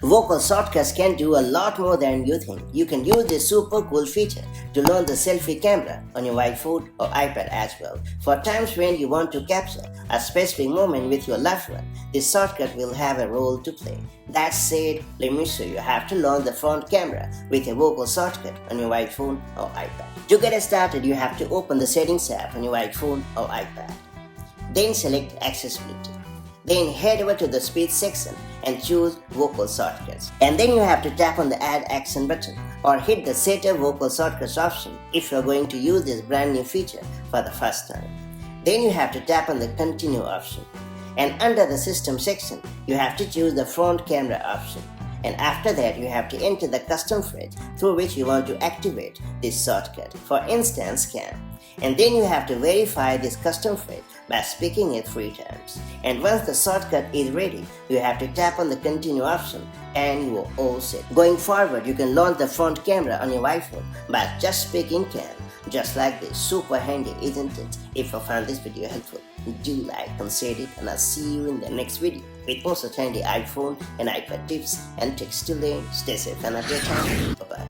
Vocal shortcuts can do a lot more than you think. You can use this super cool feature to learn the selfie camera on your iPhone or iPad as well. For times when you want to capture a specific moment with your loved one, this shortcut will have a role to play. That said, let me show you how to learn the front camera with a vocal shortcut on your iPhone or iPad. To get started, you have to open the Settings app on your iPhone or iPad. Then select Accessibility. Then head over to the Speech section and choose Vocal Shortcuts. And then you have to tap on the Add Action button or hit the Set a Vocal Shortcuts option if you are going to use this brand new feature for the first time. Then you have to tap on the Continue option. And under the System section, you have to choose the Front Camera option. And after that, you have to enter the custom phrase through which you want to activate this shortcut, for instance, CAM. And then you have to verify this custom phrase by speaking it 3 times. And once the shortcut is ready, you have to tap on the Continue option and you are all set. Going forward, you can launch the front camera on your iPhone by just speaking CAM, just like this. Super handy, isn't it? If you found this video helpful, do like and share it, and I'll see you in the next video with more such handy iPhone and iPad tips and tricks. Till then, stay safe and have a great time. Bye bye.